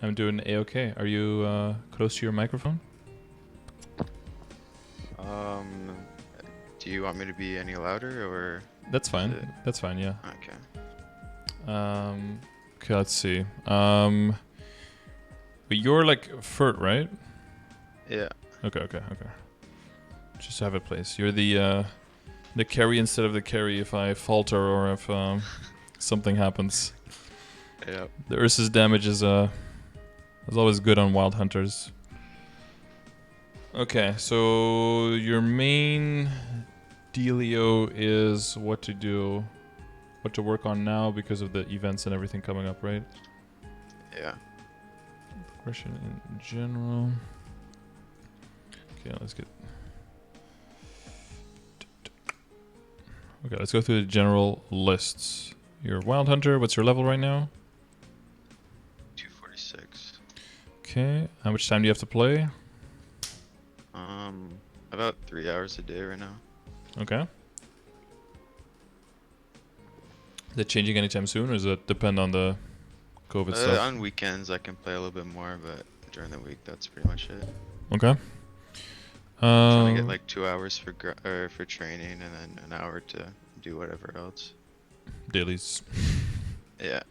I'm doing A-okay. Are you close to your microphone? Um, do you want me to be any louder or That's is fine. it That's fine, yeah. okay? Okay, let's see. But you're like Furt, right? Yeah. Okay. Just have it placed. You're the carry instead of the carry if I falter or if something happens. Yep. The Ursa's damage is always good on Wild Hunters. Okay, so your main dealio is what to work on now because of the events and everything coming up, right? Yeah. Progression in general. Okay, let's go through the general lists. You're a Wild Hunter. What's your level right now? 246. Okay. How much time do you have to play? About 3 hours a day right now. Okay. Is that changing anytime soon, or does it depend on the COVID stuff? On weekends I can play a little bit more, but during the week that's pretty much it. Okay. Trying to get like 2 hours for for training and then an hour to do whatever else. Dailies. Yeah.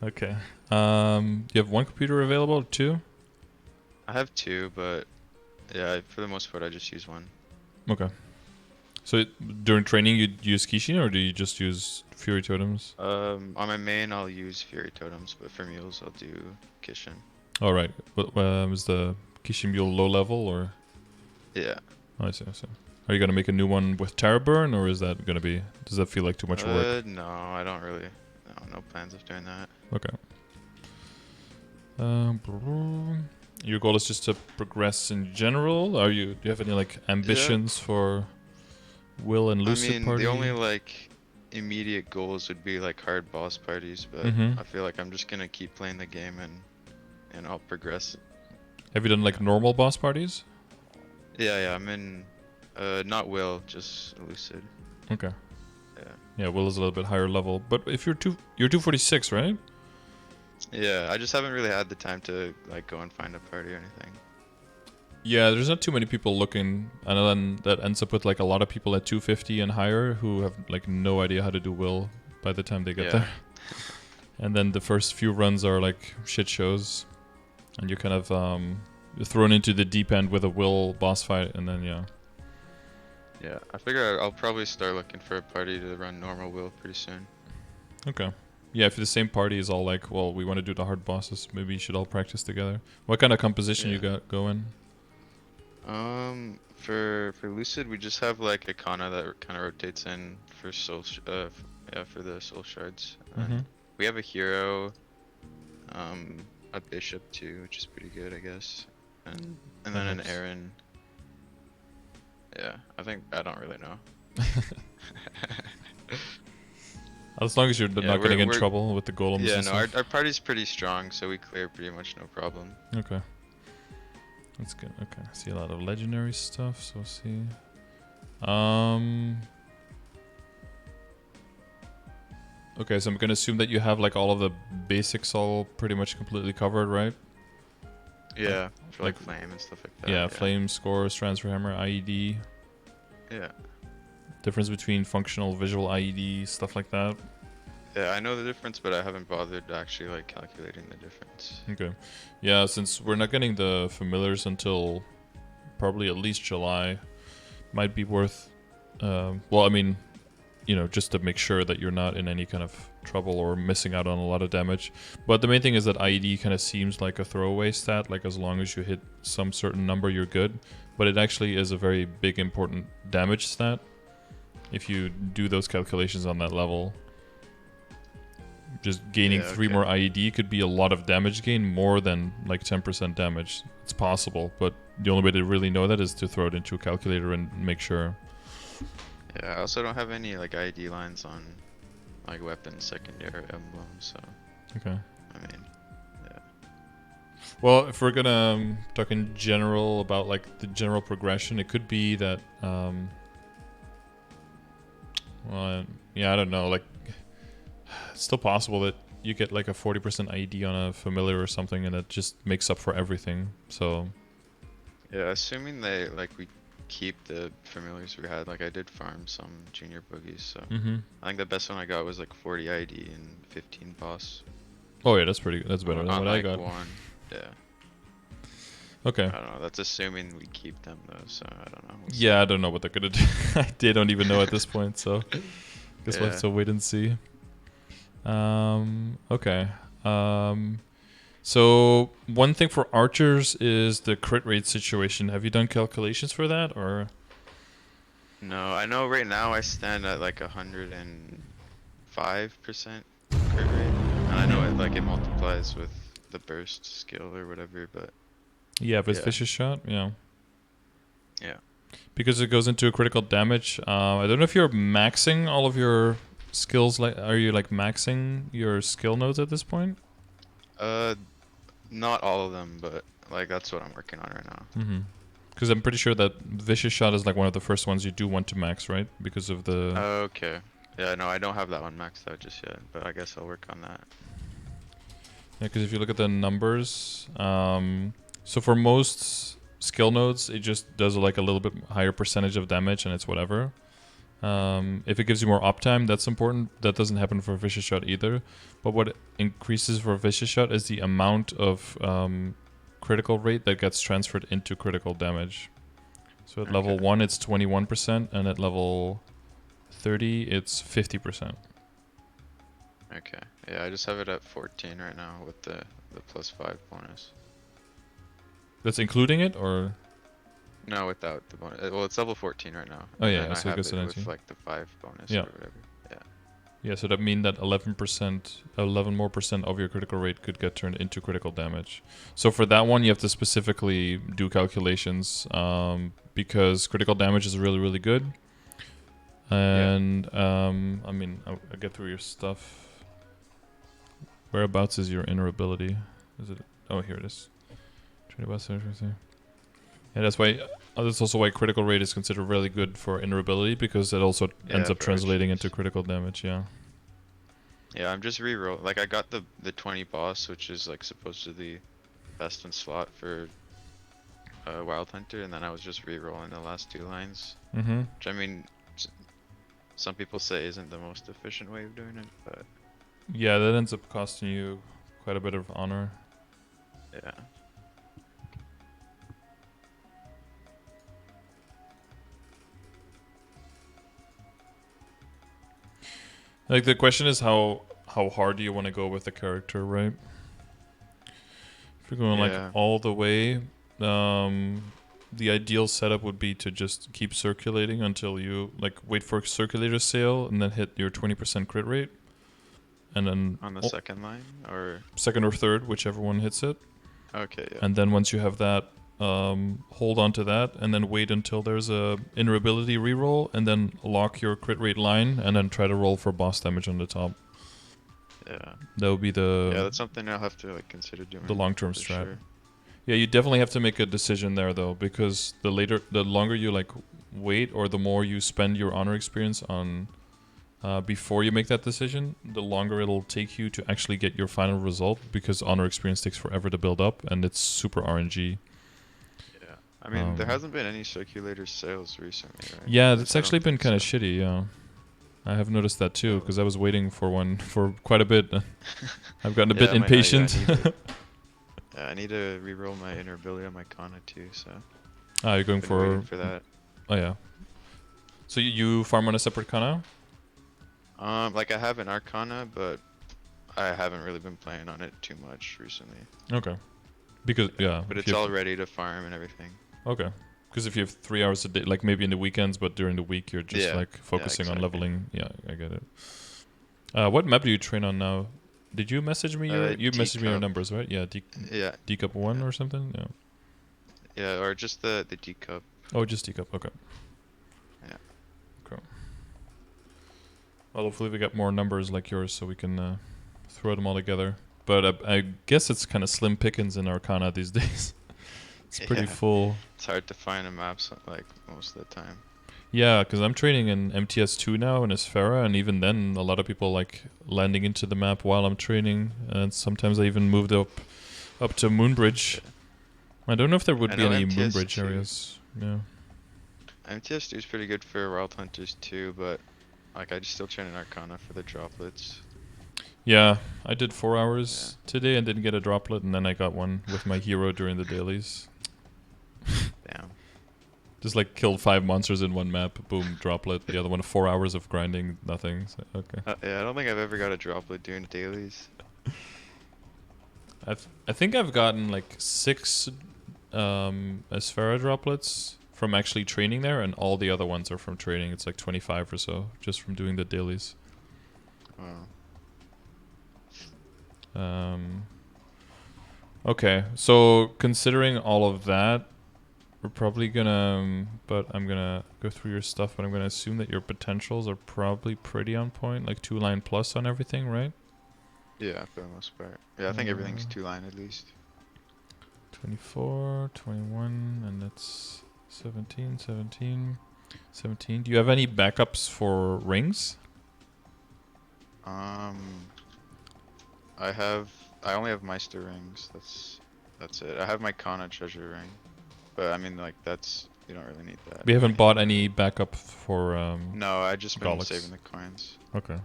Okay. You have one computer available, or two? I have two, but yeah, for the most part I just use one. Okay. So during training you use Kishin, or do you just use Fury Totems? On my main I'll use Fury Totems, but for mules I'll do Kishin. All right. But is the Kishin Mule low level, or? Yeah. Oh, I see. Are you gonna make a new one with Terra Burn, or is that gonna be? Does that feel like too much work? No, I don't really. No plans of doing that. Okay. Your goal is just to progress in general. Do you have any like ambitions for Will and Lucid I mean, Party? the only like immediate goals would be like hard boss parties, but I feel like I'm just gonna keep playing the game and I'll progress. Have you done like normal boss parties? Yeah, I'm in not Will, just Lucid. Okay. Yeah. Yeah, Will is a little bit higher level, but if you're 246, right? Yeah, I just haven't really had the time to like go and find a party or anything. Yeah, there's not too many people looking, and then that ends up with like a lot of people at 250 and higher who have like no idea how to do Will by the time they get there. And then the first few runs are like shit shows, and you're kind of you're thrown into the deep end with a Will boss fight, and then Yeah, I figure I'll probably start looking for a party to run normal Will pretty soon. Okay. Yeah, if the same party is all like, well, we want to do the hard bosses, maybe you should all practice together. What kind of composition you got going? For Lucid, we just have like a Kana that kind of rotates in for for the soul shards. And we have a hero, a bishop too, which is pretty good, I guess. And then an Aaron. Yeah, I don't really know. As long as you're not getting in trouble with the golems. Yeah, and no, stuff. our party's pretty strong, so we clear pretty much no problem. Okay. That's good. Okay. I see a lot of legendary stuff, so see. Okay, so I'm gonna assume that you have like all of the basics all pretty much completely covered, right? Yeah, for like flame and stuff like that. Yeah, flame, scores, transfer hammer, IED. Yeah. Difference between functional, visual IED, stuff like that. Yeah, I know the difference, but I haven't bothered actually like calculating the difference. Okay. Yeah, since we're not getting the familiars until probably at least July, might be worth. Well, I mean, just to make sure that you're not in any kind of trouble or missing out on a lot of damage. But the main thing is that IED kind of seems like a throwaway stat. Like as long as you hit some certain number, you're good. But it actually is a very big, important damage stat. If you do those calculations on that level, just gaining 3 more IED could be a lot of damage gain, more than like 10% damage. It's possible, but the only way to really know that is to throw it into a calculator and make sure. Yeah, I also don't have any like ID lines on like weapons, secondary emblems, so. Okay. I mean, yeah. Well, if we're gonna talk in general about like the general progression, it could be that well, yeah, I don't know, like it's still possible that you get like a 40% ID on a familiar or something, and it just makes up for everything. So Yeah, assuming they we keep the familiars we had. Like I did farm some junior boogies, so I think the best one I got was like 40 ID and 15 boss. oh yeah, that's pretty. That's better than On what I got. one. Yeah. Okay. I don't know. That's assuming we keep them though, so I don't know. Yeah, I don't know what they're gonna do. They don't even know at this point, so guess we'll have to wait and see. Okay. So one thing for archers is the crit rate situation. Have you done calculations for that, or? No, I know right now I stand at like 105% crit rate, and I know it multiplies with the burst skill or whatever, but Yeah, if it's vicious shot, yeah. Yeah. Because it goes into a critical damage. I don't know if you're maxing all of your skills. Like, are you like maxing your skill nodes at this point? Not all of them, but like that's what I'm working on right now. Because I'm pretty sure that vicious shot is like one of the first ones you do want to max, right? Because of the. Okay. Yeah, no, I don't have that one maxed out just yet, but I guess I'll work on that. Yeah, because if you look at the numbers, so for most skill nodes, it just does like a little bit higher percentage of damage, and it's whatever. If it gives you more uptime, that's important. That doesn't happen for vicious shot either. But what increases for vicious shot is the amount of critical rate that gets transferred into critical damage. So at level 1, it's 21%, and at level 30, it's 50%. Okay. Yeah, I just have it at 14 right now with the +5 bonus. That's including it, or? No, without the bonus. Well, it's level 14 right now. Oh yeah, and so I it goes have to it 19. with like the 5 bonus Yeah. or whatever. Yeah. Yeah, so that means that 11 more percent of your critical rate could get turned into critical damage. So for that one, you have to specifically do calculations because critical damage is really, really good. And I mean, I'll get through your stuff. Whereabouts is your inner ability? Is it? Oh, here it is. Yeah, that's why. That's also why critical rate is considered really good for inner ability, because it also ends up translating into critical damage. Yeah. Yeah, I'm just reroll. Like I got the 20 boss, which is like supposed to be best in slot for Wild Hunter, and then I was just rerolling the last 2 lines. Which I mean, some people say isn't the most efficient way of doing it, but yeah, that ends up costing you quite a bit of honor. Yeah. Like the question is how hard do you want to go with the character, right? If you're going like all the way, the ideal setup would be to just keep circulating until you like wait for circulator sale and then hit your 20% crit rate. And then on the second line, or second or third, whichever one hits it. Okay, yeah. And then once you have that, hold on to that, and then wait until there's a inner ability reroll, and then lock your crit rate line, and then try to roll for boss damage on the top. Yeah. That would be the. Yeah, that's something I'll have to like consider doing. The long-term strat. Sure. Yeah, you definitely have to make a decision there though, because the longer you like wait, or the more you spend your honor experience on. Before you make that decision, the longer it'll take you to actually get your final result, because honor experience takes forever to build up, and it's super RNG. Yeah, I mean, there hasn't been any circulator sales recently, right? Yeah, that's actually been kind of shitty, yeah. I have noticed that too, because I was waiting for one for quite a bit. I've gotten a bit impatient. I need to reroll my inner ability on my Kana too, so... Ah, you're going for that. Oh yeah. So you farm on a separate Kana? Like I have an Arcana, but I haven't really been playing on it too much recently. Okay. Because, yeah. But it's all ready to farm and everything. Okay. Because if you have 3 hours a day, like maybe in the weekends, but during the week you're just like focusing on leveling. Yeah, I get it. What map do you train on now? Did you message me you messaged me your numbers, right? Yeah, D Cup 1 or something? Yeah. Yeah, or just the D Cup. Oh, just D Cup, okay. Yeah. Okay. Well, hopefully we get more numbers like yours so we can throw them all together. But I guess it's kind of slim pickings in Arcana these days. It's pretty full. It's hard to find a map like most of the time. Yeah, because I'm training in MTS2 now in Esfera, and even then, a lot of people like landing into the map while I'm training, and sometimes I even moved up to Moonbridge. I don't know if there would I be know any MTS Moonbridge two. areas. Yeah. MTS2 is pretty good for Wild Hunters too, but like I just still train in Arcana for the droplets. Yeah, I did 4 Yeah. hours today and didn't get a droplet, and then I got one with my hero during the dailies. Damn. Just like killed 5 monsters in one map, boom, droplet. The other one, 4 hours of grinding, nothing. So, okay. Yeah, I don't think I've ever got a droplet doing dailies. I think I've gotten like 6 Asphera droplets from actually training there, and all the other ones are from training. It's like 25 or so, just from doing the dailies. Wow. Okay, so considering all of that, we're probably gonna, but I'm gonna go through your stuff, but I'm gonna assume that your potentials are probably pretty on point, like 2-line plus on everything, right? Yeah, for the most part. Yeah, I think everything's 2-line at least. 24, 21, and that's 17, 17, 17. Do you have any backups for rings? I only have Meister rings. That's it. I have my Kana treasure ring, but I mean like you don't really need that. We or haven't bought anything. any backup for No, I just been Golix. saving the coins. Okay.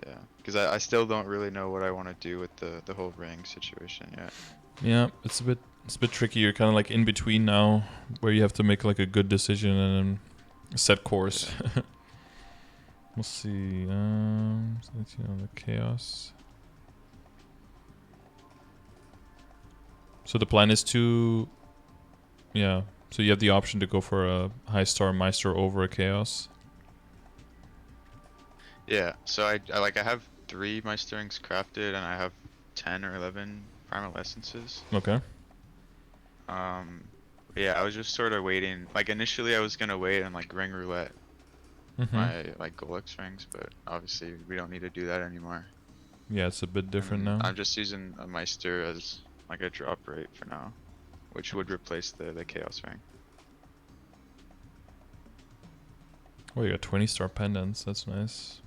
Yeah, because I still don't really know what I want to do with the whole ring situation yet. Yeah, it's a bit tricky. You're kind of like in between now, where you have to make like a good decision and then set course. Yeah. We'll see. 17 on the chaos. So the plan is to, yeah. So you have the option to go for a high star Meister over a chaos. Yeah, so I have 3 Meister rings crafted, and I have 10 or 11 primal essences. Okay. Yeah, I was just sort of waiting. Like initially, I was gonna wait and like ring roulette my like Golix rings, but obviously we don't need to do that anymore. Yeah, it's a bit different And now. I'm just using a Meister as like a drop rate for now, which would replace the Chaos ring. Oh, you got 20 star pendants. That's nice.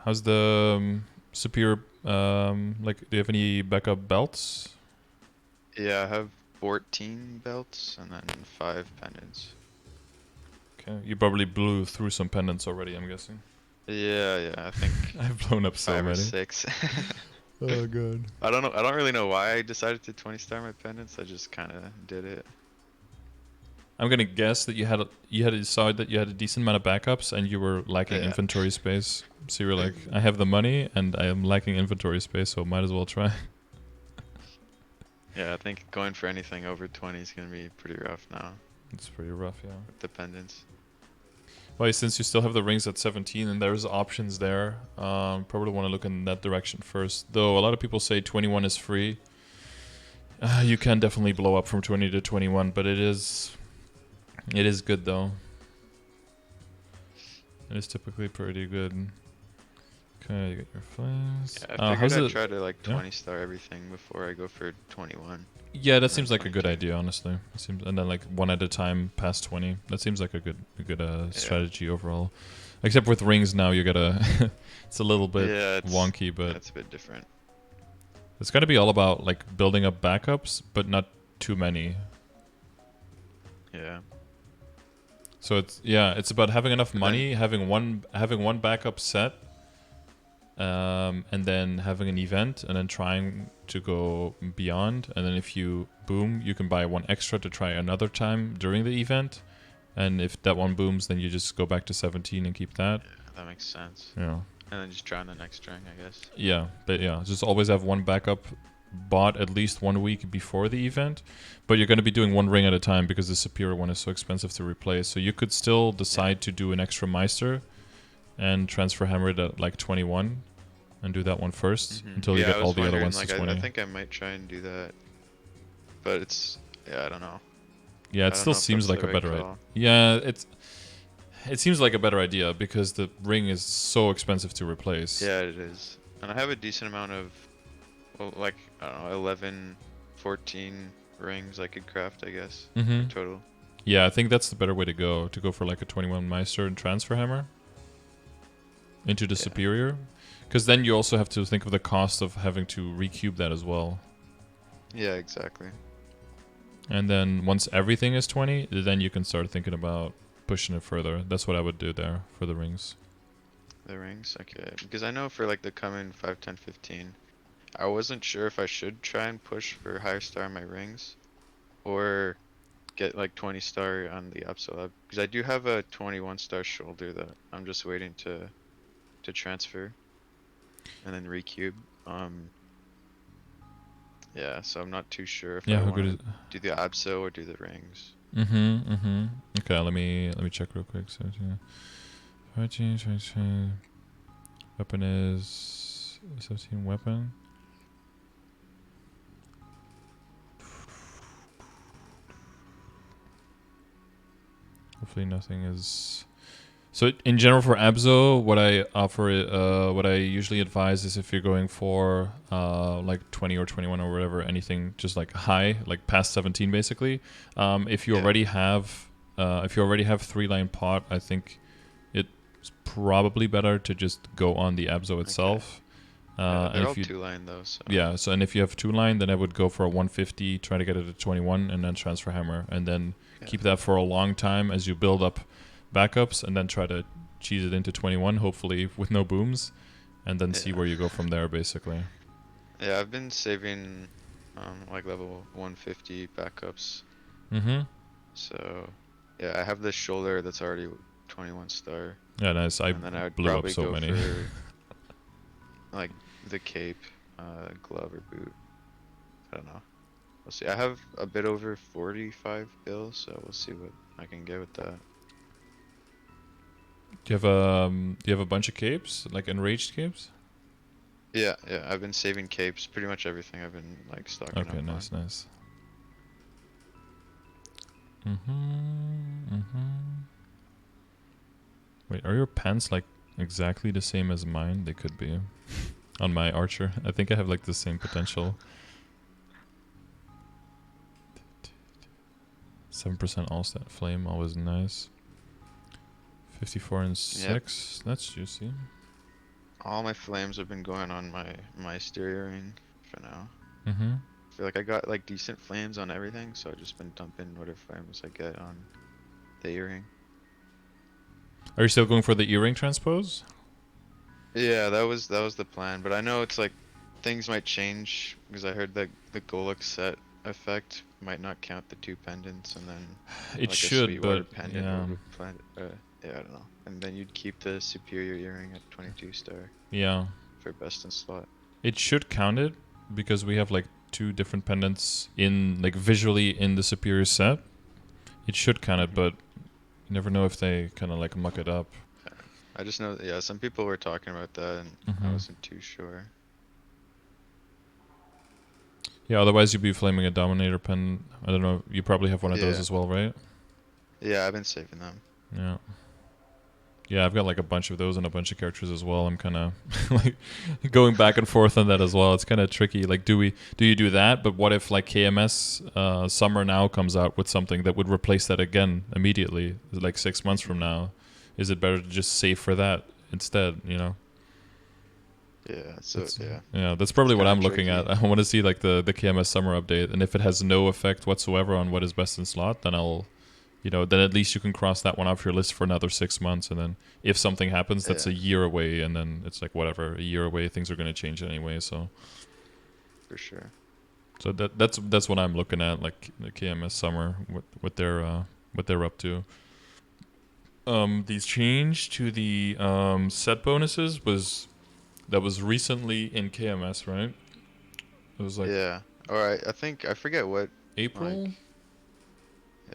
How's the superior? Like, do you have any backup belts? Yeah, I have 14 belts and then 5 pendants. Okay, you probably blew through some pendants already, I'm guessing. Yeah, I think I've blown up so 5 or many. 6. Oh god. I don't know. I don't really know why I decided to 20 star my pendants. I just kind of did it. I'm gonna guess that you saw that you had a decent amount of backups and you were lacking Yeah. inventory space. So you were like, I have the money and I am lacking inventory space, so might as well try. Yeah, I think going for anything over 20 is gonna be pretty rough now It's pretty rough, yeah. with the pendants. Well, since you still have the rings at 17 and there's options there, probably want to look in that direction first. Though a lot of people say 21 is free. You can definitely blow up from 20 to 21, but it is good though. It is typically pretty good. Okay, you get your flames. Yeah, I How's figured I'd it? try to like Yeah? 20 star everything before I go for 21. Yeah, that And then seems like a good 22. idea, honestly. It seems, and then like one at a time past 20. That seems like a good strategy overall. Except with rings now, you gotta. It's a little bit wonky, but it's a bit different. it's gotta be all about like building up backups, but not too many. Yeah. So it's about having enough money, having one backup set, and then having an event, and then trying to go beyond. And then if you boom, you can buy one extra to try another time during the event. And if that one booms, then you just go back to 17 and keep that. Yeah, that makes sense. Yeah. And then just try on the next string, I guess. Yeah, but yeah, just always have one backup bought at least 1 week before the event, but you're going to be doing one ring at a time because the superior one is so expensive to replace. So you could still decide to do an extra Meister and transfer hammer it at like 21 and do that one first until you get all the other ones to 20. I think I might try and do that, but I don't know. Yeah, it still seems like a better idea. Yeah, it seems like a better idea because the ring is so expensive to replace. Yeah, it is. And I have a decent amount of, well, like, I don't know, 11, 14 rings I could craft, I guess. Mm-hmm. Or total. Yeah, I think that's the better way to go for like a 21 Meister and transfer hammer into the Yeah. superior, because then you also have to think of the cost of having to recube that as well. Yeah, exactly. And then once everything is 20, then you can start thinking about pushing it further. That's what I would do there for the rings. The rings, okay. Because I know for like the coming 5, 10, 15, I wasn't sure if I should try and push for higher star on my rings, or get like 20 star on the Absolab. Because I do have a 21 star shoulder that I'm just waiting to transfer, and then recube. Yeah, so I'm not too sure if Yeah, I how want good to is? do the Abso or do the rings. Mm-hmm. Mm-hmm. Okay, let me check real quick. So, 14, 14. Weapon is 17 weapon. Hopefully nothing is. So in general for Abzo, what I offer, what I usually advise is if you're going for like 20 or 21 or whatever, anything just like high, like past 17 basically. If you Yeah. already have, if you already have 3-line pot, I think it's probably better to just go on the Abzo itself. Yeah, And they're if all you 2-line though, so. Yeah, so and if you have 2-line, then I would go for a 150, try to get it to 21, and then transfer hammer, and then Yeah. keep that for a long time as you build up backups, and then try to cheese it into 21, hopefully with no booms, and then see Yeah. where you go from there, basically. Yeah, I've been saving like level 150 backups. Mm-hmm. So yeah, I have this shoulder that's already 21 star. Yeah, nice. I And then I would blew up probably so go many. for like the cape, glove or boot. I don't know. We'll see. I have a bit over 45 bills, so we'll see what I can get with that. Do you have a bunch of capes, like enraged capes? Yeah, yeah, I've been saving capes, pretty much everything I've been like stocking Okay, up nice, on. nice. Mm-hmm. Mm-hmm. Wait, are your pants like exactly the same as mine? They could be. On my archer, I think I have like the same potential. 7% all stat flame, always nice. 54 and 6, that's juicy. All my flames have been going on my stereo ring for now. Mm-hmm. I feel like I got like decent flames on everything, so I've just been dumping whatever flames I get on the earring. Are you still going for the earring transpose? Yeah, that was the plan, but I know it's like things might change because I heard that the Golok set effect might not count the 2 pendants, and then It like a should, Sweetwater but pendant yeah. would yeah, I don't know. And then you'd keep the superior earring at 22 star Yeah. for best in slot. It should count it because we have like 2 different pendants in like visually in the superior set. It should count it, but you never know if they kind of like muck it up. I just know, yeah, some people were talking about that, and I Mm-hmm. wasn't too sure. Yeah, otherwise you'd be flaming a Dominator pen. I don't know, you probably have one of those Yeah, as well, right? yeah, I've been saving them. Yeah. Yeah, I've got like a bunch of those and a bunch of characters as well. I'm kind of like going back and forth on that as well. It's kind of tricky. Like, do you do that? But what if like KMS Summer Now comes out with something that would replace that again immediately, like 6 months from now? Is it better to just save for that instead? You know? Yeah, so yeah, Yeah, that's probably it's what kind I'm of looking tricky. at. I want to see like the KMS Summer update, and if it has no effect whatsoever on what is best in slot, then I'll, then at least you can cross that one off your list for another 6 months, and then if something happens, that's Yeah, a year away, and then it's like whatever, a year away, things are going to change anyway. for sure. So that's what I'm looking at, like the KMS Summer, what they're up to. These change to the set bonuses was recently in KMS, right? It was like Yeah. Alright, I think, I forget what, April. like,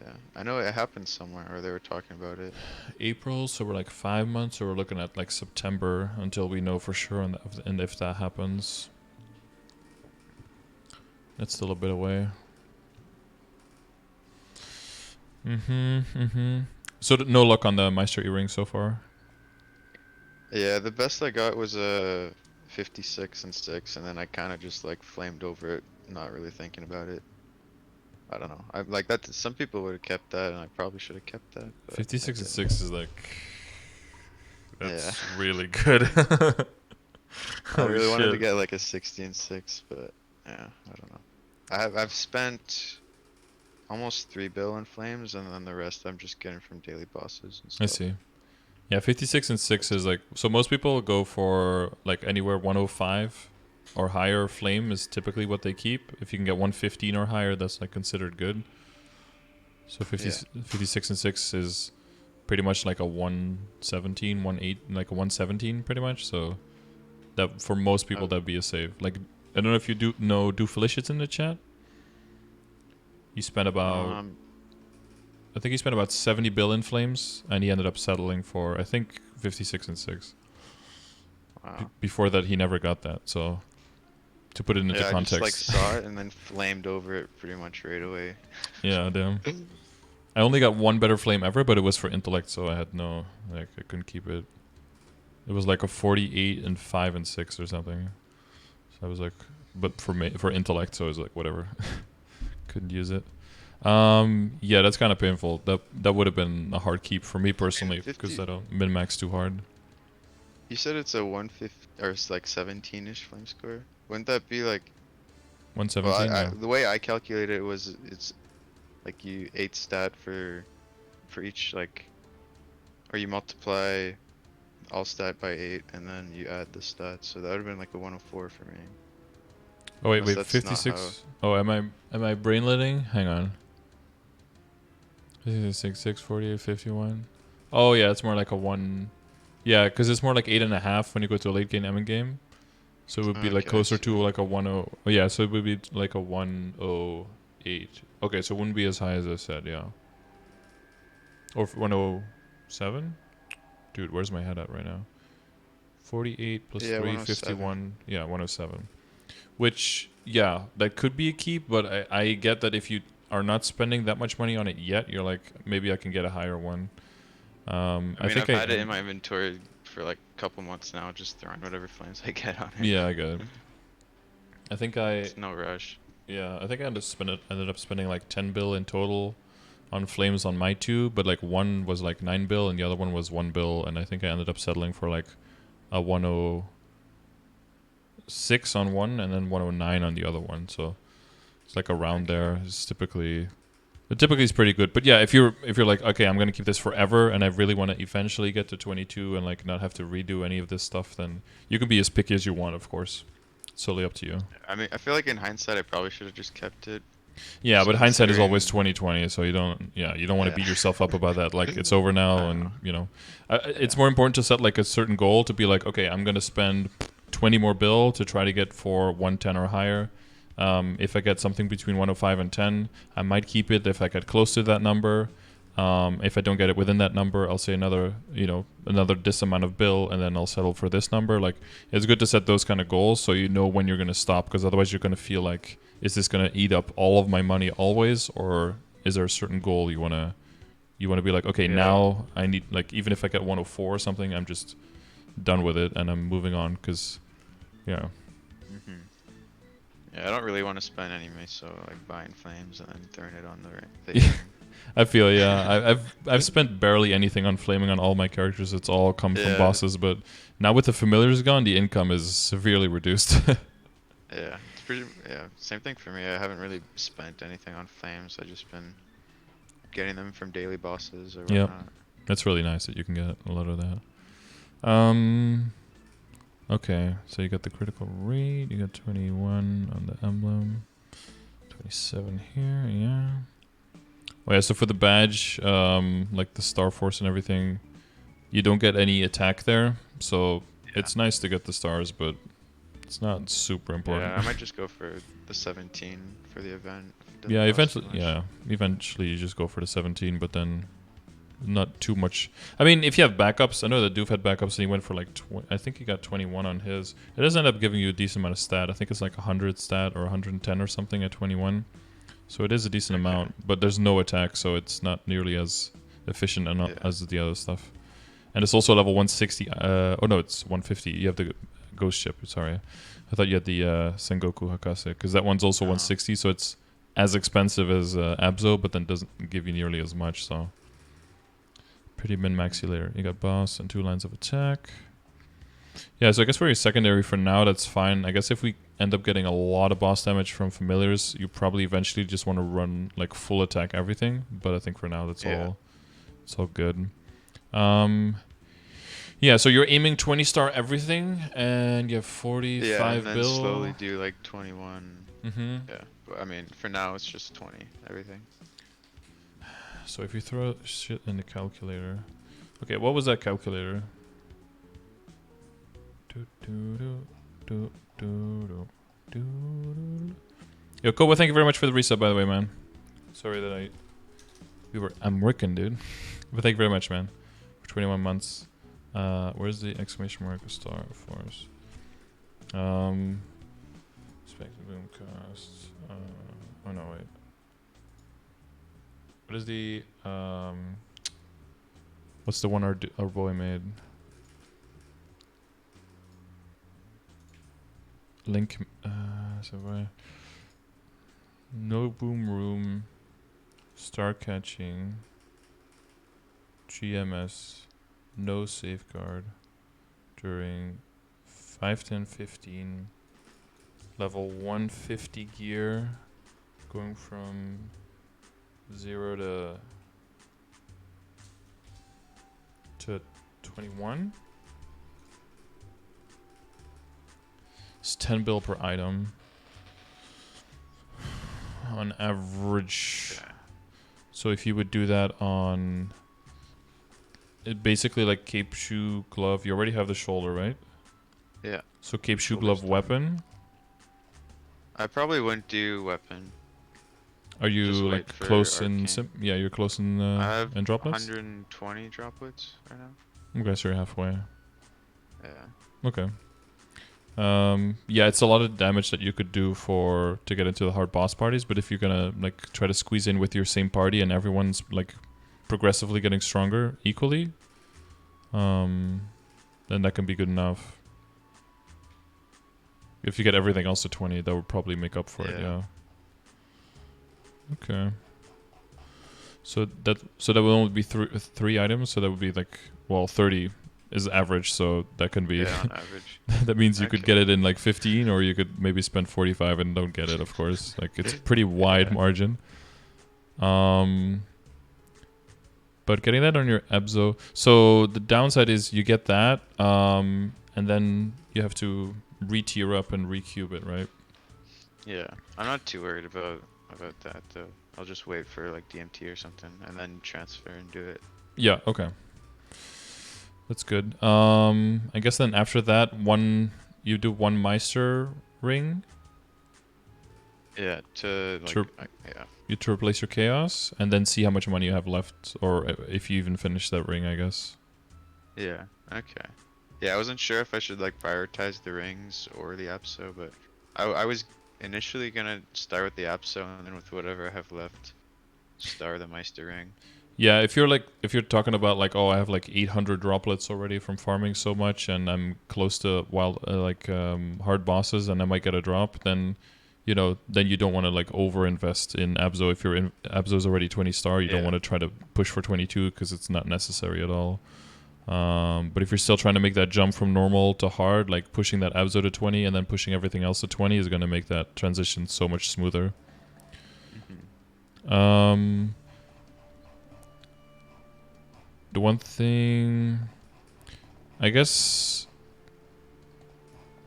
yeah. I know it happened somewhere, or they were talking about it. April, so we're like 5 months, so we're looking at like September until we know for sure, and if that happens, that's still a bit away. So no luck on the Meister earring so far. Yeah, the best I got was a 56 and 6, and then I kind of just like flamed over it, not really thinking about it. I don't know. I like that. Some people would have kept that, and I probably should have kept that, but I 56 and didn't. 6 is like Yeah. that's really good. I Oh really wanted to shit. get like a 16.6, but yeah, I don't know. I've spent almost 3 bill in flames, and then the rest I'm just getting from daily bosses and I stuff. see. Yeah, 56 and 6 is like so most people go for like anywhere 105 or higher flame is typically what they keep. If you can get 115 or higher, that's like considered good. So Yeah. 56 and 6 is pretty much like a 117, 18, like a 117 pretty much. So that for most people Oh, that'd be a save. Like I don't know if you do Felicia's in the chat. He spent about um, I think he spent about 70 bill in flames and he ended up settling for I think 56 and 6. wow. Before that he never got that. So to put it into Yeah, I just like context. saw it and then flamed over it pretty much right away. Yeah, damn. I only got one better flame ever, but it was for intellect, so I had no like I couldn't keep it. It was like a 48 and 5 and 6 or something. So I was like, but for intellect, so I was like, whatever. Couldn't use it. Yeah, that's kind of painful. That would have been a hard keep for me personally because 50. I don't min max too hard. You said it's a 150 or it's like 17-ish flame score. Wouldn't that be like? Well, 117, yeah. the way I calculated it was it's like you 8 stat for each like, or you multiply all stat by 8 and then you add the stat. So that would have been like a 104 for me. Oh wait, Unless wait, that's not how. 56. Oh, am I brainletting? Hang on. 56, 48, 51. Oh yeah, it's more like a one. Yeah, because it's more like 8.5 when you go to a late game Emmon game. So it would be like Okay, I closer see. to like a 10. Oh yeah, so it would be like a 108. Okay, so it wouldn't be as high as I said, yeah. Or 107? Dude, where's my head at right now? 48 plus Yeah, 3, 107. 51. Yeah, 107. Which, yeah, that could be a keep, but I get that if you are not spending that much money on it yet, you're like, maybe I can get a higher one. I I mean, think I've had it in I. my inventory for like a couple months now, just throwing whatever flames I get on it. Yeah, I get it. I think I. It's no rush. Yeah, I think I ended up spending like 10 bill in total on flames on my two, but like one was like 9 bill and the other one was 1 bill, and I think I ended up settling for like a 106 on one and then 109 on the other one. So it's like around Okay. there. It typically is pretty good. But yeah, if you're like, okay, I'm gonna keep this forever and I really want to eventually get to 22 and like not have to redo any of this stuff, then you can be as picky as you want, of course. It's totally up to you. I mean, I feel like in hindsight, I probably should have just kept it, Yeah, just but hindsight is always considering. 2020, so you don't want to Yeah. beat yourself up about that. Like it's over now, I know. and it's Yeah. more important to set like a certain goal to be like, okay, I'm gonna spend 20 more bill to try to get for 110 or higher. If I get something between 105 and 10, I might keep it. If I get close to that number, if I don't get it within that number, I'll say another this amount of bill, and then I'll settle for this number. Like it's good to set those kind of goals so you know when you're gonna stop, because otherwise you're gonna feel like, is this gonna eat up all of my money always, or is there a certain goal you wanna be like, okay, Yeah. now I need, like, even if I get 104 or something, I'm just done with it and I'm moving on, because yeah. Mhm. Yeah, I don't really want to spend any money, so like buying flames and then throwing it on the Yeah, game. I feel, yeah. I've spent barely anything on flaming on all my characters. It's all come from Yeah. bosses, but now with the familiars gone, the income is severely reduced. Yeah. It's pretty. Yeah. Same thing for me. I haven't really spent anything on flames. I just been getting them from daily bosses or Yep, whatnot. that's really nice that you can get a lot of that. Okay, so you got the critical rate. You got 21 on the emblem, 27 here. Yeah. Oh yeah. So for the badge, like the Star Force and everything, you don't get any attack there. So Yeah. it's nice to get the stars, but it's not super important. Yeah. I might just go for the 17 for the event. If it Yeah, doesn't cost too eventually, much. yeah, eventually you just go for the 17, but then not too much. I mean, if you have backups, I know that Doof had backups and he went for like I think he got 21 on his. It does end up giving you a decent amount of stat. I think it's like 100 stat or 110 or something at 21. So it is a decent Okay. amount, but there's no attack, so it's not nearly as efficient and Yeah. as the other stuff. And it's also level 160. Oh no, it's 150. You have the ghost ship. Sorry, I thought you had the Sengoku Hakase, because that one's also Oh. 160. So it's as expensive as Abzo, but then doesn't give you nearly as much. So pretty min-maxy layer. You got boss and 2 lines of attack. Yeah, so I guess for your secondary for now, that's fine. I guess if we end up getting a lot of boss damage from familiars, you probably eventually just want to run like full attack everything. But I think for now that's all. It's all good. Yeah, so you're aiming 20 star everything, and you have 45 Yeah, and then bill. slowly do like 21. Mm-hmm. Yeah, but I mean, for now it's just 20 everything. So if you throw shit in the calculator, okay, what was that calculator? Yo, Koba, thank you very much for the resub, by the way, man. Sorry that I'm working, dude. But thank you very much, man, for 21 months. Where's the exclamation mark star force? Expected boom cost. Oh no, wait. What is the what's the one our boy made? Link. So why? No boom room. Star catching. GMS. No safeguard. During 5, 10, 15. Level 150 gear. Going from 0 to 21. It's 10 bill per item. On average. So if you would do that on it basically like cape, shoe, glove, you already have the shoulder, right? Yeah. So cape, shoe, glove, weapon. I probably wouldn't do weapon. Are you like close in yeah, you're close in I have in droplets? 120 droplets right now. Okay, so you're halfway. Yeah. Okay. Yeah, it's a lot of damage that you could do to get into the hard boss parties, but if you're gonna like try to squeeze in with your same party and everyone's like progressively getting stronger equally, then that can be good enough. If you get everything else to 20, that would probably make up for it, yeah. Okay. So that would only be three items, so that would be like, well, 30 is average, so that can be on average. that means you could get it in like 15, or you could maybe spend 45 and don't get it, of course. Like it's pretty wide margin. But getting that on your Abzo, so the downside is you get that, and then you have to re-tier up and re-cube it, right? Yeah, I'm not too worried about that though. I'll just wait for like DMT or something and then transfer and do it. Yeah, okay. That's good. I guess then after that, you do one Meister ring. Yeah, to replace your chaos, and then see how much money you have left, or if you even finish that ring, I guess. Yeah. Okay. Yeah, I wasn't sure if I should like prioritize the rings or the Abso, but I was initially gonna start with the Abso and then with whatever I have left, start the Meister ring. Yeah, if you're talking about like, oh, I have like 800 droplets already from farming so much, and I'm close to hard bosses, and I might get a drop, then then you don't want to like over invest in Abzo. If your Abzo's already 20 star, you don't want to try to push for 22 because it's not necessary at all. But if you're still trying to make that jump from normal to hard, like pushing that Abzo to 20 and then pushing everything else to 20 is going to make that transition so much smoother. The one thing, I guess,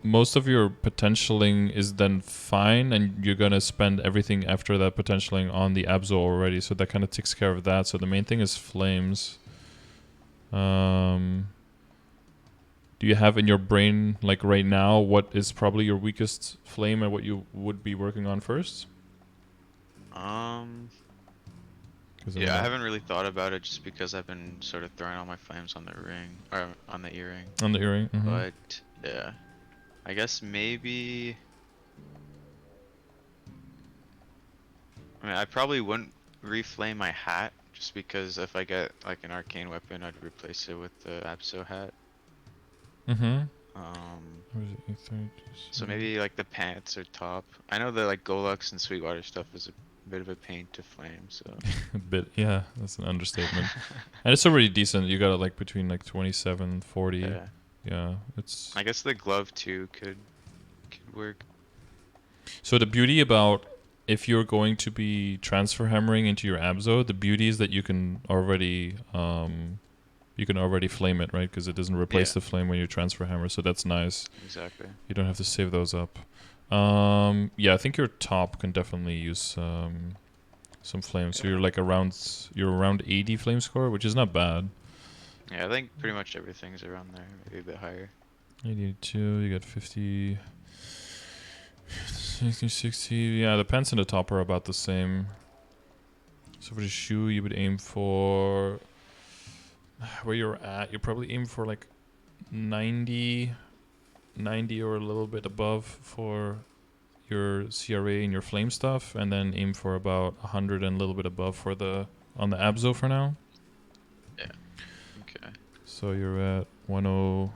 most of your potentialing is then fine, and you're gonna spend everything after that potentialing on the Abzo already, so that kind of takes care of that. So the main thing is flames. Do you have in your brain, like right now, what is probably your weakest flame and what you would be working on first? Yeah, I haven't really thought about it just because I've been sort of throwing all my flames on the ring, or on the earring. On the earring, But, yeah. I guess maybe... I mean, I probably wouldn't reflame my hat, just because if I get, like, an arcane weapon, I'd replace it with the Abso hat. So maybe, like, the pants or top. I know that, like, Golux and Sweetwater stuff is a bit of a pain to flame. So A bit, yeah, that's an understatement. And it's already decent. You got it like between like 27, 40. yeah, Yeah, it's. I guess the glove too could work. So the beauty about if you're going to be transfer hammering into your Abzo, the beauty is that you can already flame it, right? Because it doesn't replace Yeah, the flame when you transfer hammer, so that's nice. exactly. You don't have to save those up. Yeah, I think your top can definitely use some flames. So Yeah. you're around 80 flame score, which is not bad. Yeah, I think pretty much everything's around there, maybe a bit higher. 82, you got 50, 60, 60. Yeah, the pants and the top are about the same. So for the shoe, you would aim for where you're at. You probably aim for like 90, 90 or a little bit above for your CRA and your flame stuff, and then aim for about 100 and a little bit above for the on the Abzo for now. Yeah. Okay. So you're at 10,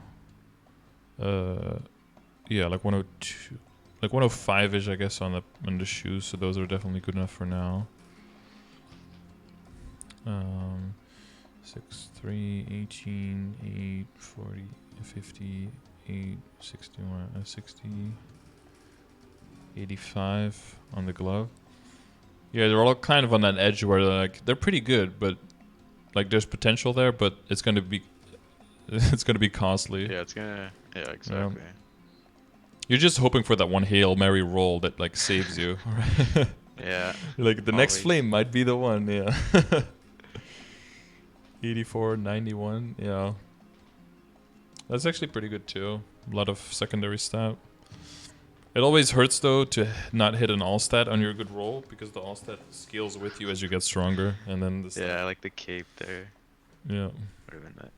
yeah, like 102, like 105ish, I guess, on the shoes. So those are definitely good enough for now. 6, 3, 18, 8, 40, 50, 8, 61, 60, 85 on the glove. Yeah, they're all kind of on that edge where they're pretty good, but like there's potential there, but it's gonna be costly. Yeah, yeah, exactly. You're just hoping for that one Hail Mary roll that like saves you. Yeah. Like the next Always. flame might be the one, yeah. 84, 91, yeah. That's actually pretty good too. A lot of secondary stat. It always hurts though to not hit an all stat on your good roll because the all stat scales with you as you get stronger, and then the Yeah, I like the cape there. yeah. Would have been that.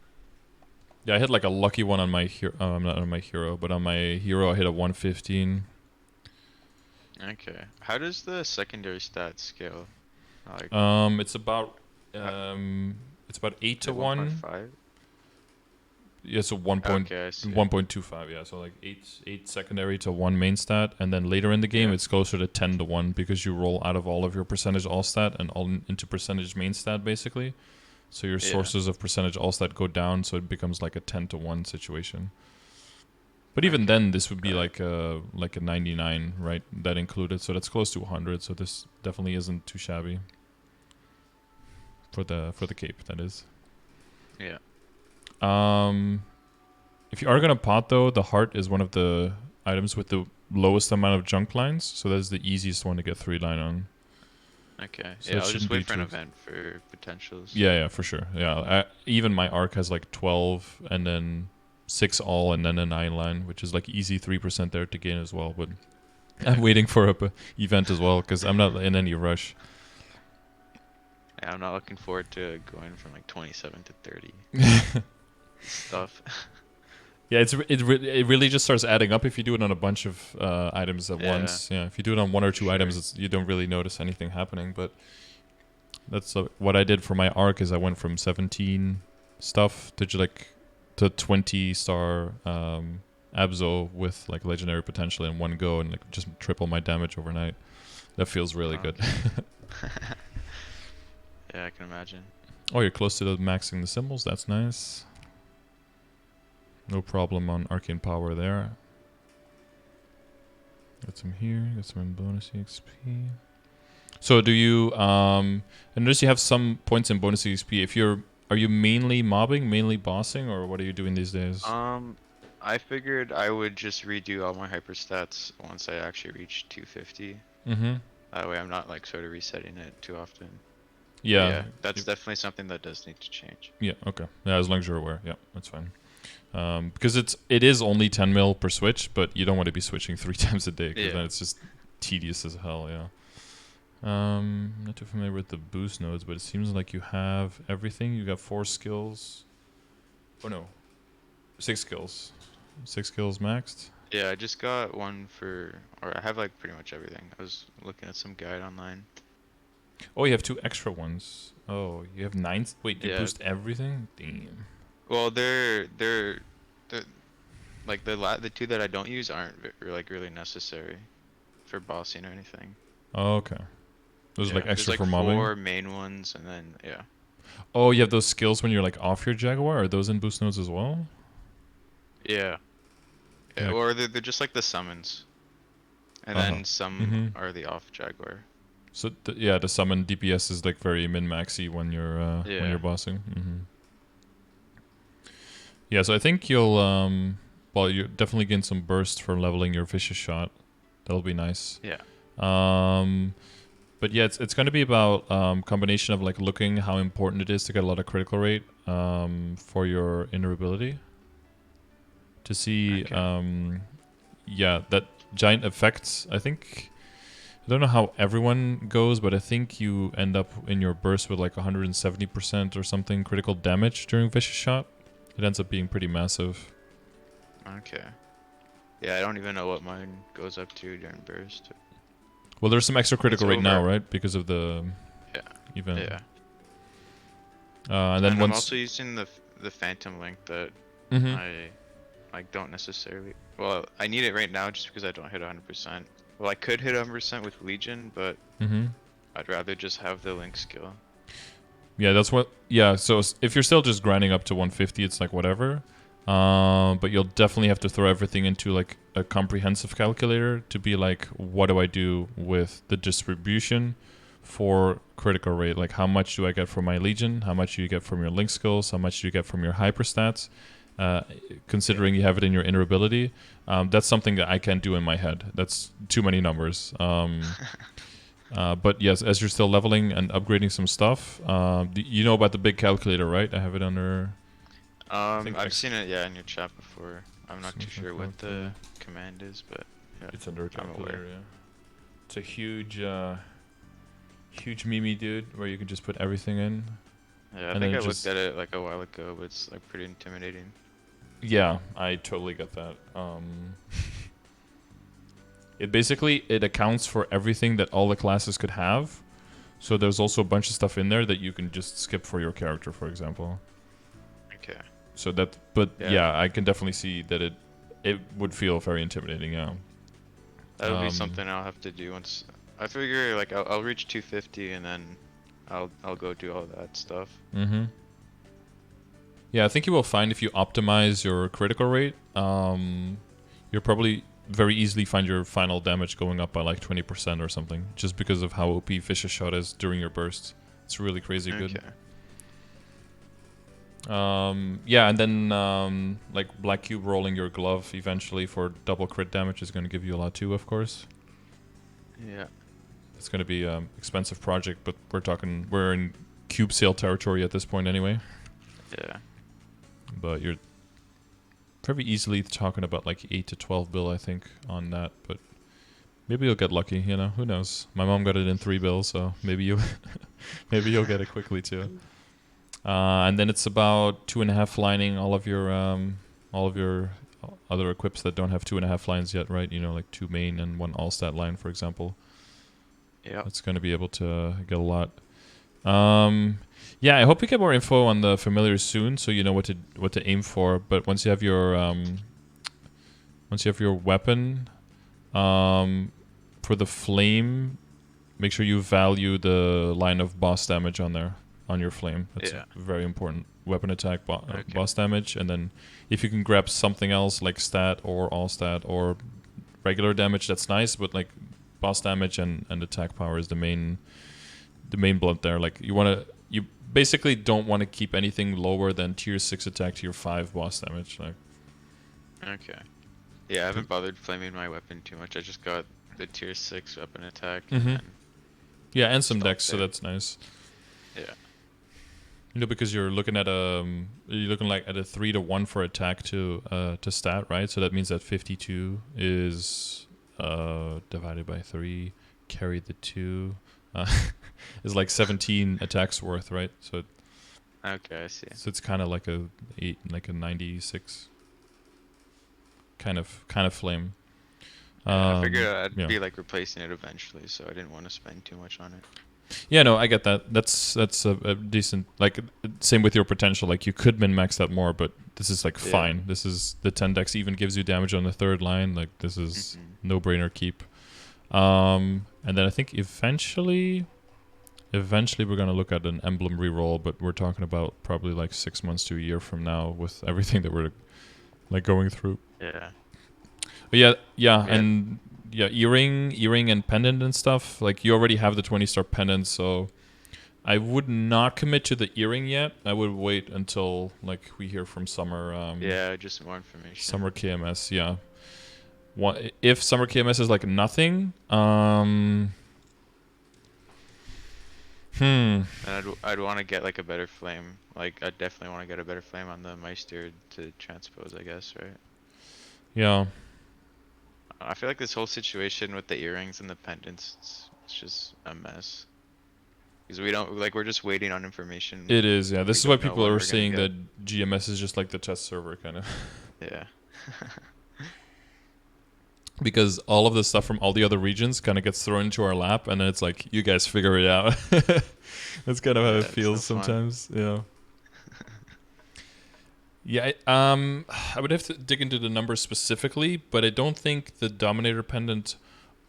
Yeah, I hit like a lucky one on my hero. Not on my hero, but on my hero, I hit a 115. Okay. How does the secondary stat scale? Like, It's about it's about 8 to 1. 1.5? Yeah, so 1. Okay, I see. 1.25. Yeah, so like 8 secondary to 1 main stat, and then later in the game Yeah. it's closer to 10 to 1 because you roll out of all of your percentage all stat and all into percentage main stat basically. So your Yeah. sources of percentage all stat go down, so it becomes like a 10 to 1 situation. But even Okay. then, this would be Got like a 99, right? That included, so that's close to 100. So this definitely isn't too shabby for the cape. That is. Yeah. If you are gonna pot though, the heart is one of the items with the lowest amount of junk lines, so that's the easiest one to get 3 line on. Okay. So Yeah, it I'll just shouldn't be wait for an too- event for potentials. Yeah, for sure. Yeah, even my arc has like 12 and then 6 all and then a 9 line, which is like easy 3% there to gain as well. But I'm waiting for a event as well because I'm not in any rush. Yeah, I'm not looking forward to going from like 27 to 30 stuff. Yeah, it really just starts adding up if you do it on a bunch of items at Yeah, once. Yeah, if you do it on 1 or 2 sure. items, you don't really notice anything happening. But that's what I did for my arc is I went from 17 stuff to 20 star Abzo with like legendary potential in one go and like just triple my damage overnight. That feels really good. Yeah, I can imagine. Oh, you're close to the maxing the symbols. That's nice. No problem on arcane power there. Got some here. Got some in bonus EXP. So do you I notice you have some points in bonus EXP. Are you mainly mobbing, mainly bossing, or what are you doing these days? I figured I would just redo all my hyper stats once I actually reach 250. Mm-hmm. That way I'm not like sort of resetting it too often. Yeah. Yeah, that's definitely something that does need to change. Yeah, okay. Yeah, as long as you're aware. Yeah, that's fine. Because it is only 10 mil per switch, but you don't want to be switching 3 times a day because then it's just tedious as hell, yeah. I'm not too familiar with the boost nodes, but it seems like you have everything. You got 4 skills. Oh no. 6 skills. 6 skills maxed. Yeah, I just got one or I have like pretty much everything. I was looking at some guide online. Oh, you have 2 extra ones. Oh, you have 9. Wait, you Yeah. boost everything? Damn. Well, they're like the 2 that I don't use aren't like really necessary for bossing or anything. Oh, okay. Those are like There's extra like for mobbing. 4 main ones, and then yeah. Oh, you have those skills when you're like off your Jaguar. Are those in boost nodes as well? Yeah. Yeah. Or they're just like the summons, and then some Mm-hmm. are the off Jaguar. So yeah, the summon DPS is like very min maxy when you're Yeah. bossing. Yeah, so I think you'll well, you definitely gain some burst for leveling your vicious shot. That'll be nice. Yeah. But yeah, it's going to be about combination of like looking how important it is to get a lot of critical rate for your inner ability. To see Okay. yeah, that giant effects. I think I don't know how everyone goes, but I think you end up in your burst with like 170% or something critical damage during vicious shot. It ends up being pretty massive. Okay. Yeah, I don't even know what mine goes up to during burst. Well, there's some extra I think it's critical rate now, over. right? Because of the Yeah. event. Yeah. And then And I'm once. also using the Phantom link that Mm-hmm. I like don't necessarily. Well, I need it right now just because I don't hit 100%. Well, I could hit 100% with Legion, but Mm-hmm. I'd rather just have the link skill. Yeah, that's what. Yeah, so if you're still just grinding up to 150, it's like whatever. But you'll definitely have to throw everything into like a comprehensive calculator to be like, what do I do with the distribution for critical rate? Like, how much do I get from my Legion? How much do you get from your link skills? How much do you get from your hyperstats? Considering you have it in your inner ability, that's something that I can't do in my head. That's too many numbers. But yes, as you're still leveling and upgrading some stuff, you know about the big calculator, right? I have it under. I've seen it, yeah, in your chat before. I'm not too sure what the command is, but yeah, It's under a I'm aware. calculator, yeah. It's a huge Mimi, dude, where you can just put everything in. Yeah, I And think then I looked just- at it like a while ago, but it's like pretty intimidating. Yeah, I totally get that. It basically it accounts for everything that all the classes could have. So there's also a bunch of stuff in there that you can just skip for your character, for example. Okay. So that, but Yeah. yeah, I can definitely see that it would feel very intimidating. Yeah. That'll be something I'll have to do once. I figure like I'll reach 250 and then I'll go do all that stuff. Mm-hmm. Yeah, I think you will find if you optimize your critical rate, you'll probably very easily find your final damage going up by like 20% or something, just because of how OP Vicious Shot is during your bursts. It's really crazy good. Yeah, and then like Black Cube rolling your glove eventually for double crit damage is going to give you a lot too, of course. Yeah. It's going to be expensive project, but we're in cube sale territory at this point anyway. Yeah. But you're very easily talking about like 8 to 12 bill, I think, on that. But maybe you'll get lucky, you know. Who knows? My mom got it in 3 bill, so maybe maybe you'll get it quickly too. And then it's about 2.5 lining all of your other equips that don't have 2.5 lines yet, right? You know, like 2 main and 1 all stat line, for example. Yeah. It's going to be able to get a lot. Yeah, I hope we get more info on the familiars soon, so you know what to aim for. But once you have your weapon, for the flame, make sure you value the line of boss damage on there on your flame. That's very important. Weapon attack, boss damage, and then if you can grab something else like stat or all stat or regular damage, that's nice. But like boss damage and attack power is the main blunt there. Like you basically don't want to keep anything lower than tier 6 attack, tier 5 boss damage. Like. Okay. Yeah, I haven't bothered flaming my weapon too much. I just got the tier 6 weapon attack. Yeah, and some dex, so that's nice. Yeah. You know, because you're looking like at a 3 to 1 for attack to stat, right? So that means that 52 is divided by 3, carry the 2. Is like 17 attacks worth, right? So okay, I see. So it's kind of like a 96 kind of flame. I figured I'd be like replacing it eventually, so I didn't want to spend too much on it. Yeah, no, I get that. That's a decent, like, same with your potential. Like, you could min-max that more, but this is like fine. This is the 10 dex even gives you damage on the 3rd line. Like, this is no-brainer keep. And then I think eventually Eventually, we're gonna look at an emblem reroll, but we're talking about probably like 6 months to a year from now with everything that we're like going through. Yeah. But yeah, Yeah. and yeah, earring, and pendant and stuff. Like you already have the 20-star pendant, so I would not commit to the earring yet. I would wait until like we hear from Summer. Yeah, just more information. Summer KMS, yeah. If Summer KMS is like nothing, And I'd want to get like a better flame. Like I'd definitely want to get a better flame on the Meister to transpose, I guess, right? Yeah. I feel like this whole situation with the earrings and the pendants, it's just a mess. Because we don't, like, we're just waiting on information. It is, yeah. This is why people are saying get. that GMS is just like the test server, kind of. Yeah. Because all of the stuff from all the other regions kind of gets thrown into our lap, and then it's like, you guys figure it out. That's kind of how it feels sometimes. Yeah. Yeah, I would have to dig into the numbers specifically, but I don't think the Dominator pendant,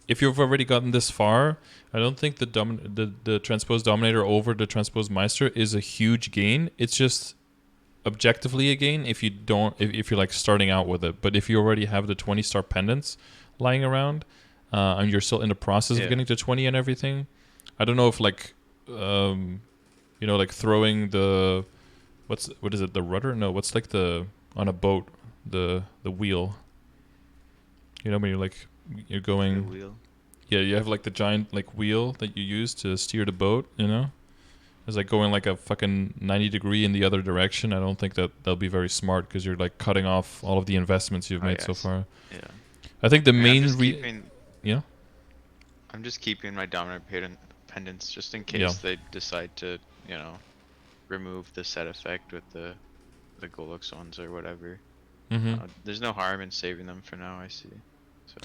if you've already gotten this far, I don't think the Transpose Dominator over the Transpose Meister is a huge gain. It's just objectively a gain if you don't, if you're like starting out with it. But if you already have the 20-star pendants lying around, and you're still in the process of getting to 20 and everything, I don't know if like, like throwing the... What is it? The rudder? No, what's like the on a boat, the wheel. You know when you're going. The wheel. Yeah, you have like the giant like wheel that you use to steer the boat. You know, it's like going like a fucking 90-degree in the other direction. I don't think that'll be very smart because you're like cutting off all of the investments you've made so far. Yeah. I think the main yeah. I'm just keeping my dominant pendants just in case they decide to, remove the set effect with the Golux ones or whatever. There's no harm in saving them for now, I see. So.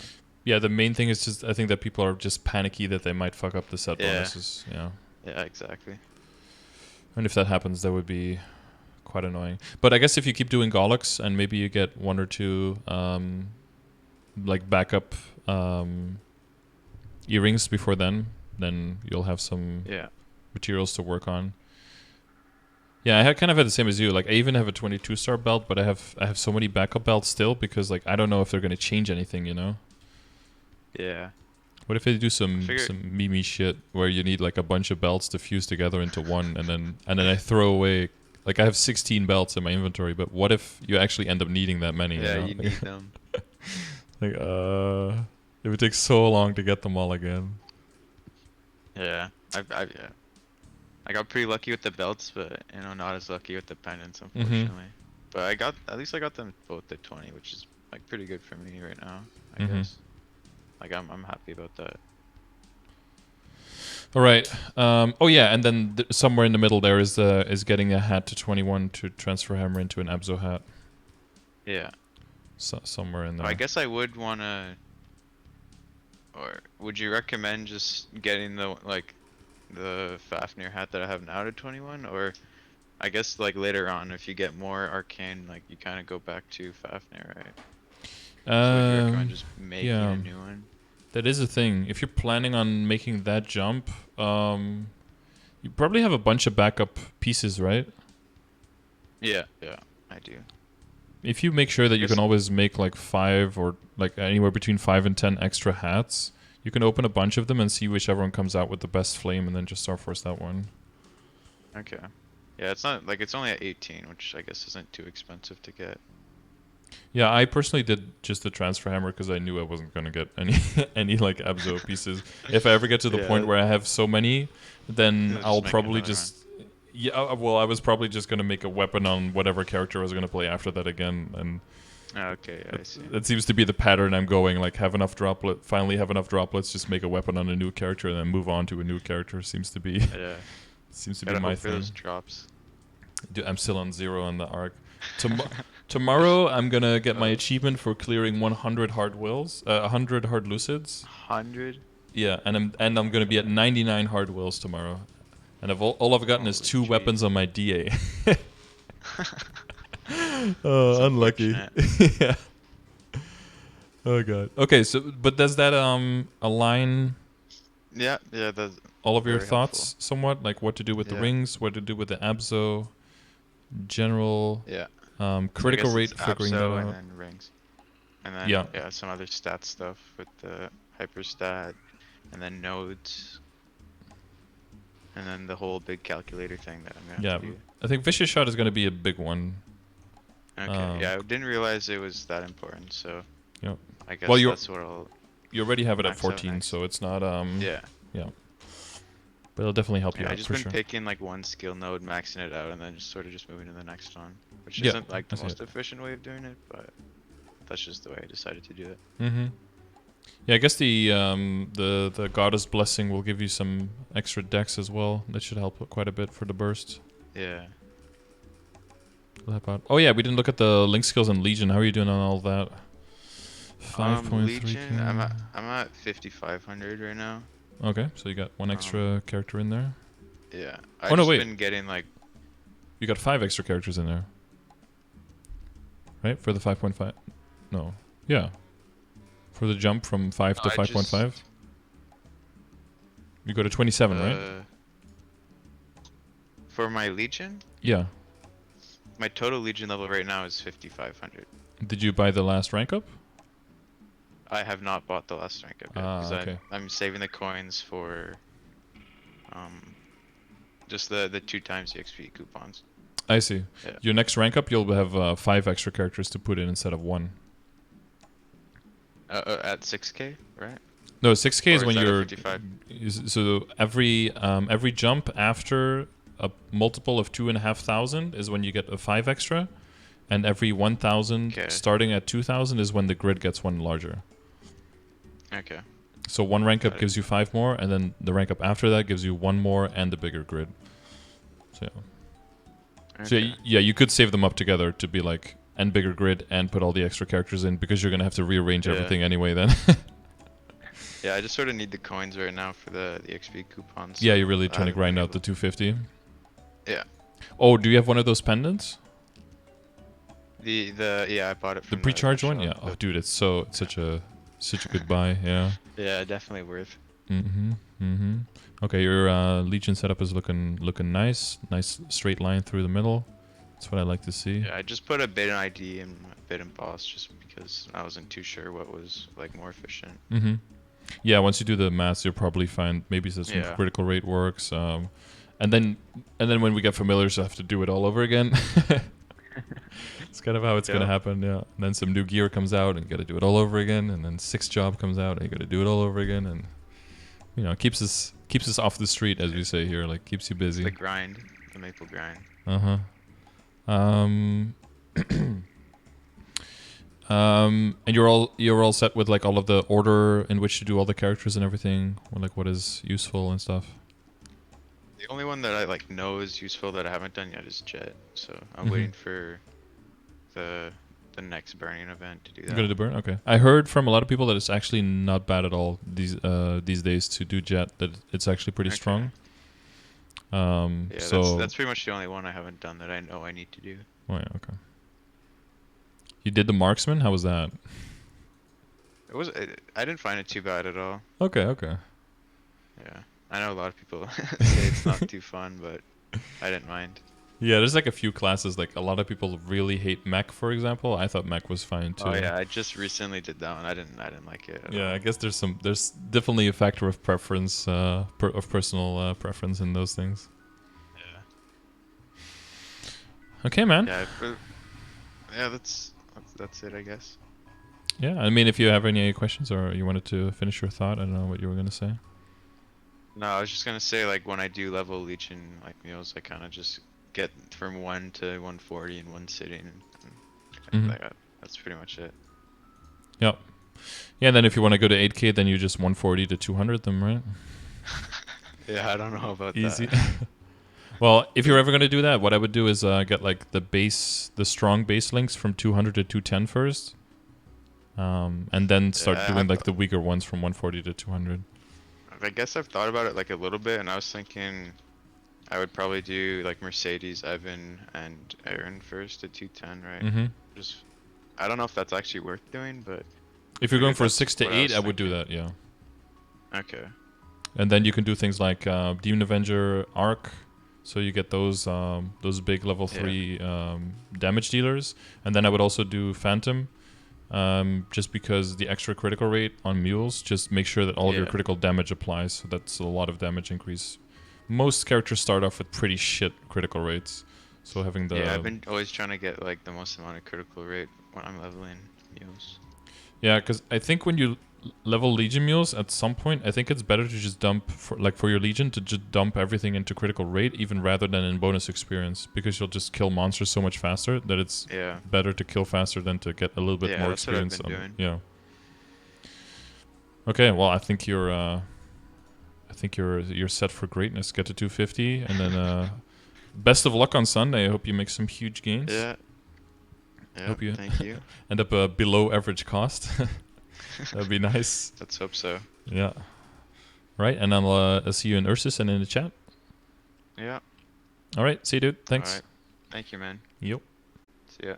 Yeah, the main thing is just I think that people are just panicky that they might fuck up the set bonuses. Yeah. Yeah, exactly. And if that happens, that would be quite annoying. But I guess if you keep doing Golux and maybe you get one or two like backup earrings before then you'll have some materials to work on. Yeah, I kind of had the same as you. Like, I even have a 22-star belt, but I have so many backup belts still because, like, I don't know if they're gonna change anything, you know? Yeah. What if they do some Mimi shit where you need like a bunch of belts to fuse together into one, and then I throw away. Like, I have 16 belts in my inventory, but what if you actually end up needing that many? Yeah, you need them. Like, it would take so long to get them all again. Yeah, I got pretty lucky with the belts, but not as lucky with the pendants, unfortunately. But at least I got them both at 20, which is like pretty good for me right now, I guess. Like I'm happy about that. All right. Oh yeah, and then somewhere in the middle there is getting a hat to 21 to transfer hammer into an Abzo hat. Yeah. So, somewhere in there. I guess I would wanna. Or would you recommend just getting the Fafnir hat that I have now to 21, or I guess like later on if you get more arcane, like you kind of go back to Fafnir, right? So would you recommend just making a new one? That is a thing. If you're planning on making that jump, you probably have a bunch of backup pieces, right? Yeah, I do. If you make sure that you can always make like 5 or like anywhere between 5 and 10 extra hats, you can open a bunch of them and see whichever one comes out with the best flame, and then just Star Force that one. Okay. Yeah, it's not like it's only at 18, which I guess isn't too expensive to get. Yeah, I personally did just the transfer hammer because I knew I wasn't gonna get any like Abzo pieces. If I ever get to the point where I have so many, then I'll probably just. Yeah, well, I was probably just gonna make a weapon on whatever character I was gonna play after that again, and. Okay, I see. That seems to be the pattern I'm going. Like, finally have enough droplets, just make a weapon on a new character, and then move on to a new character. Seems to be. Yeah. Seems to be my thing. Those drops. Dude, I'm still on 0 on the arc. Tomorrow I'm gonna get my achievement for clearing 100 hard wills, 100 hard lucids. 100. Yeah, and I'm gonna be at 99 hard wills tomorrow, and all I've gotten is 2 weapons on my DA. Oh, unlucky. Yeah. Oh god. Okay, so but does that align? Yeah. all of your Very helpful. thoughts somewhat, like what to do with the Yeah. rings, what to do with the Abso, general, Yeah. So I critical guess it's rate, figuring that Abso and out. then rings, and Yeah, then yeah, some other stat stuff with the hyperstat, and then nodes, and then the whole big calculator thing that I'm gonna have yeah. to do. I think vicious shot is going to be a big one. Okay. Yeah, I didn't realize it was that important, so Yeah. I Well, guess that's what I'll you already have it at max out 14, next. so it's not Yeah. yeah. But it'll definitely help you Yeah, I out just for been sure. picking like one skill node, maxing it out, and then just sort of just moving to the next one, which Yeah, isn't like I the see it. most efficient way of doing it, but that's just the way I decided to do it. Mm-hmm. Yeah, I guess the goddess blessing will give you some extra dex as well. That should help quite a bit for the burst. Yeah. We'll help out. Oh yeah, we didn't look at the link skills in Legion. How are you doing on all that? 5.3k. Legion, I'm at 5,500 right now. Okay, so you got one extra character in there. Yeah. Oh I've no, just wait. been getting like, You got 5 extra characters in there. Right? For the 5.5. No. Yeah. For the jump from 5 to 5.5. You go to 27, right? For my Legion, Yeah. my total Legion level right now is 5,500. Did you buy the last rank up? I have not bought the last rank up yet because Okay. I'm saving the coins for just the 2 times the XP coupons. I see. Yeah. Your next rank up, you'll have 5 extra characters to put in instead of 1. At 6k, right? No, 6k Or is when that at you're 55? so every jump after a multiple of 2,500 is when you get a 5 extra, and every 1,000 Okay. starting at 2,000 is when the grid gets 1 larger. Okay. So 1 rank up Got it. gives you 5 more, and then the rank up after that gives you 1 more and a bigger grid. So yeah. So Okay. yeah, you could save them up together to be like and bigger grid and put all the extra characters in because you're gonna have to rearrange Yeah. everything anyway then. Yeah, I just sort of need the coins right now for the XP coupons. Yeah, so you're really I trying to haven't grind been out the able- 250. Yeah. Oh, do you have one of those pendants? Yeah, I bought it The from pre-charged one? shop, Yeah. Oh, but- dude, it's such a good buy. Yeah. Yeah, definitely worth. Okay, your Legion setup is looking nice. Nice straight line through the middle. That's what I like to see. Yeah, I just put a bid in ID and a bid in boss just because I wasn't too sure what was like more efficient. Yeah, once you do the maths, you'll probably find maybe some Yeah. critical rate works. And then when we get familiars, I have to do it all over again. It's kind of how it's gonna happen, yeah. And then some new gear comes out, and you got to do it all over again. And then 6th job comes out, and you got to do it all over again. And you know, it keeps us off the street, as we say here, like keeps you busy. The grind, the maple grind. And you're all set with like all of the order in which to do all the characters and everything, or like what is useful and stuff. The only one that I like know is useful that I haven't done yet is Jet. So I'm waiting for the next burning event to do that. You're gonna do burn? Okay. I heard from a lot of people that it's actually not bad at all these days to do Jet. That it's actually pretty strong. Yeah, so that's pretty much the only one I haven't done that I know I need to do. Oh yeah, okay. You did the marksman? How was that? I didn't find it too bad at all. Okay. Yeah, I know a lot of people say it's not too fun, but I didn't mind. Yeah, there's like a few classes. Like a lot of people really hate mech, for example. I thought mech was fine too. Oh yeah, I just recently did that one. I didn't like it. At all. I guess there's definitely a factor of preference, of personal preference in those things. Yeah. Okay, man. Yeah, that's it, I guess. Yeah, I mean, if you have any questions or you wanted to finish your thought, I don't know what you were gonna say. No, I was just gonna say like when I do level Legion like meals, I kind of just get from 1 to 140 in one sitting. And that's pretty much it. Yep. Yeah, and then if you want to go to 8K, then you just 140 to 200 them, right? Yeah, I don't know about Easy. that. Well, if you're ever going to do that, what I would do is get like the strong base links from 200 to 210 first. And then start doing like the weaker ones from 140 to 200. I guess I've thought about it like a little bit, and I was thinking I would probably do like Mercedes, Evan, and Aaron first at 210, right? Just, I don't know if that's actually worth doing, but if you're going for a that's 6 to what I 8, was I would do thinking. that, yeah. Okay. And then you can do things like Demon Avenger Arc, so you get those big level 3 damage dealers. And then I would also do Phantom, just because the extra critical rate on mules, just make sure that all of your critical damage applies. So that's a lot of damage increase. Most characters start off with pretty shit critical rates, so having the I've been always trying to get like the most amount of critical rate when I'm leveling mules. Yeah, because I think when you level Legion mules at some point, I think it's better to just dump for your Legion to just dump everything into critical rate, even rather than in bonus experience, because you'll just kill monsters so much faster that it's better to kill faster than to get a little bit more experience. What I've been doing. Yeah. Okay, well I think you're set for greatness. Get to 250, and then best of luck on Sunday. I hope you make some huge gains. Yeah. Hope you thank you. end up below average cost. That'd be nice. Let's hope so. Yeah. Right, and I'll see you in Ursus and in the chat. Yeah. All right, see you, dude. Thanks. All right. Thank you, man. Yep. See ya.